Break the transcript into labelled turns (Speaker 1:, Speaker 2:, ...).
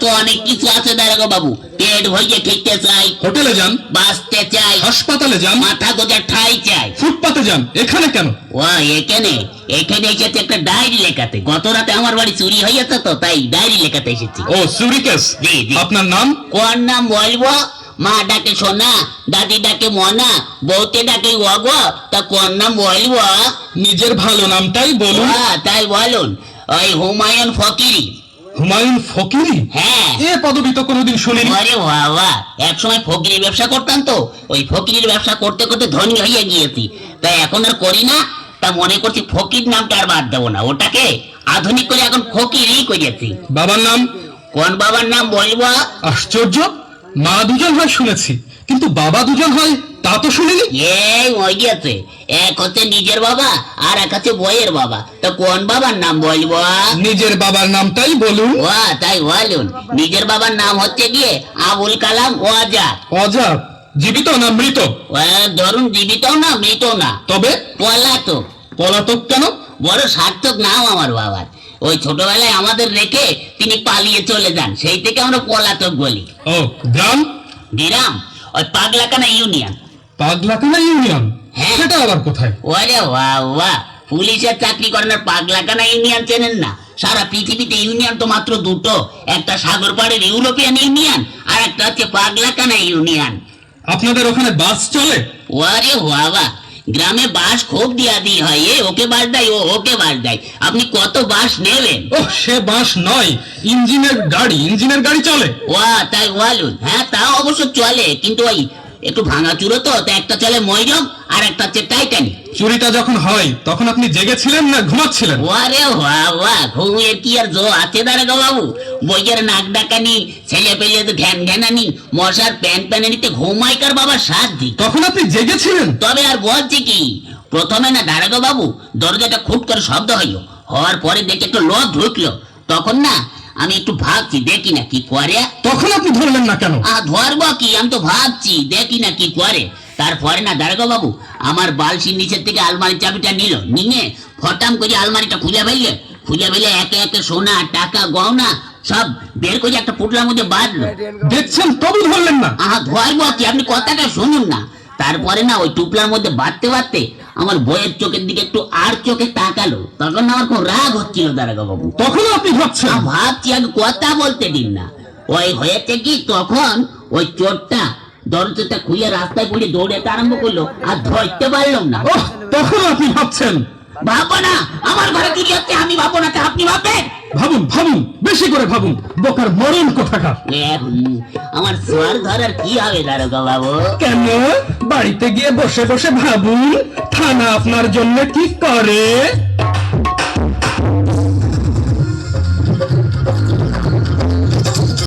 Speaker 1: তো অনেক কিছু আছে দারোগা বাবু। পেট ভরিয়ে খেতে চাই,
Speaker 2: হোটেলে যান,
Speaker 1: বাঁচতে চাই,
Speaker 2: হাসপাতালে যান,
Speaker 1: মাথা গোজার ঠাই চাই।
Speaker 2: ফুটপাতে যান, এখানে কেন?
Speaker 1: ও এখানে এখানে এসেছে একটা ডায়েরি লেখাতে। গত রাতে আমার বাড়ি চুরি হয়েছে তো, তাই ডায়েরি লেখাতে এসেছি।
Speaker 2: ও চুরি কেস।
Speaker 1: জি জি।
Speaker 2: আপনার নাম?
Speaker 1: কোন নাম বলবো? মা ডাকে সোনা, দাদি ডাকে মনা, বউতে ডাকে অগ, তা কোন নাম বলবো?
Speaker 2: নিজের ভালো নামটাই বলুন।
Speaker 1: তাই বলুন, ওই হুমায়ুন ফকিরি।
Speaker 2: হুমায়ুন ফকিরি?
Speaker 1: হ্যাঁ।
Speaker 2: এ পদবি তো কোনোদিন শুনিনি।
Speaker 1: আরে বাবা, এক সময় ফকিরি ব্যবসা করতাম তো, ওই ফকিরির ব্যবসা করতে করতে ধনী হয়ে গিয়েছি, তাই এখন আর করি না। তা মনে করছি ফকির নামটা আর বাদ দেবো না, ওটাকে আধুনিক করে এখন ফকিরি করেছি।
Speaker 2: বাবার নাম?
Speaker 1: কোন বাবার নাম বলবো?
Speaker 2: আশ্চর্য, মা দুজন হয় শুনেছি, কিন্তু বাবা দুজন হয় তা তো শুনিনি।
Speaker 1: এই হয়ে গিয়েছে, এক হচ্ছে নিজের বাবা আর এক হচ্ছে বইয়ের বাবা। তা কোন বাবার নাম বলবো?
Speaker 2: নিজের বাবার নামটাই বলুন।
Speaker 1: ও তাই বলুন, নিজের বাবার নাম হচ্ছে গিয়ে আবুল কালাম ওয়াজাদ।
Speaker 2: অজাত? জীবিত না মৃত?
Speaker 1: ধরুন জীবিত না মৃত না,
Speaker 2: তবে
Speaker 1: পলাতক।
Speaker 2: পলাতক কেন?
Speaker 1: বড় সার্থক নাম আমার বাবার। ওই ছোটবেলায় আমাদের রেখে তিনি পালিয়ে চলে যান, সেই থেকে আমরা পলাতক বলি।
Speaker 2: ও গ্রাম?
Speaker 1: গ্রাম ওই পাগলাকানা ইউনিয়ন।
Speaker 2: পাগলাকানা ইউনিয়ন?
Speaker 1: হ্যাঁ।
Speaker 2: সেটা আবার কোথায়?
Speaker 1: ওরে বাবা, পুলিশের চাকরি করেন আর পাগলাকানা ইউনিয়ন চেনেন না? সারা পৃথিবীতে ইউনিয়ন তো মাত্র দুটো, একটা সাগর পাড়ের ইউরোপিয়ান ইউনিয়ন আর একটা হচ্ছে পাগলাকানা ইউনিয়ন।
Speaker 2: আপনাদের ওখানে বাস চলে?
Speaker 1: ওরে বাবা, গ্রামে বাস খুব দিয়া দিয়ে হয়, এ ওকে বাস দেয়, ও ওকে বাস দেয়। আপনি কত বাস নেবেন?
Speaker 2: ও সে বাস নয়, ইঞ্জিনের গাড়ি। ইঞ্জিনের গাড়ি চলে?
Speaker 1: তাই বলুন। হ্যাঁ তা অবশ্য চলে, কিন্তু ওই একটু ভাঙাচুরো তো, তা একটা চলে ময়ূরক আর একটা হচ্ছে টাইটানিক।
Speaker 2: চুরিটা যখন হয় তখন আপনি জেগেছিলেন না ঘুমাচ্ছিলেন?
Speaker 1: ওরে বাবা, ঘুমের কি আর জো আছে দারোগা বাবু? বইয়ের নাক ডাকানি, ছেলে পেলে ঘ্যান ঘ্যানানি, মশার প্যান প্যানানিতে ঘুমাইকার বাবার সাধ্যি।
Speaker 2: তখন আপনি জেগেছিলেন?
Speaker 1: তবে আর বলছি কি, প্রথমে না দারোগা বাবু দরজাটা খুট করে শব্দ হইল, হওয়ার পরে দেখে একটু লোক ঢুকলো, তখন না আমি একটু ভাবছি দেখি না কি করে।
Speaker 2: তখন আপনি ধরলেন না কেন?
Speaker 1: ধরবো কি, আমি তো ভাবছি দেখি না কি করে। তারপরে না দারোগা বাবু আমার বালসির নিচের থেকে আলমারির চাবিটা নিয়ে ফটাম করে আলমারিটা খুলে ফেলে একে একে সোনা টাকা গহনা সব বের করে একটা পুটলার মধ্যে বাঁধলো।
Speaker 2: দেখছেন তবু ধরলেন না?
Speaker 1: ধরবো কি, আপনি কথাটা শুনুন না। তারপরে না ওই টুপলার মধ্যে বাঁধতে আমার বইয়ের চোখের দিকে একটু আর চোখে তাকালো, তখন আমার খুব রাগ হচ্ছিল দারোগা বাবু।
Speaker 2: তখন আপনি ভাবছেন?
Speaker 1: ভাবছি আগে কথা বলতে দিন না। ওই হয়েছে কি, তখন ওই চোরটা দরজাটা খুলে রাস্তায় পড়ে দৌড়াতে আরম্ভ করলো, আর ধরতে পারলাম না।
Speaker 2: ওহ, তখন আপনি ভাবছেন?
Speaker 1: ভাবো না, আমার ঘরে চুরি হচ্ছে, আমি ভাবো না, তা আপনি ভাববেন?
Speaker 2: ভাবুন ভাবুন, বেশি করে ভাবুন, বোকার মরণ কোথাকার।
Speaker 1: আমার সোয়ার ধরার কি হবে দারোগা বাবু?
Speaker 2: কেন? বাড়িতে গিয়ে বসে বসে ভাবুন, থানা আপনার জন্য কি করে।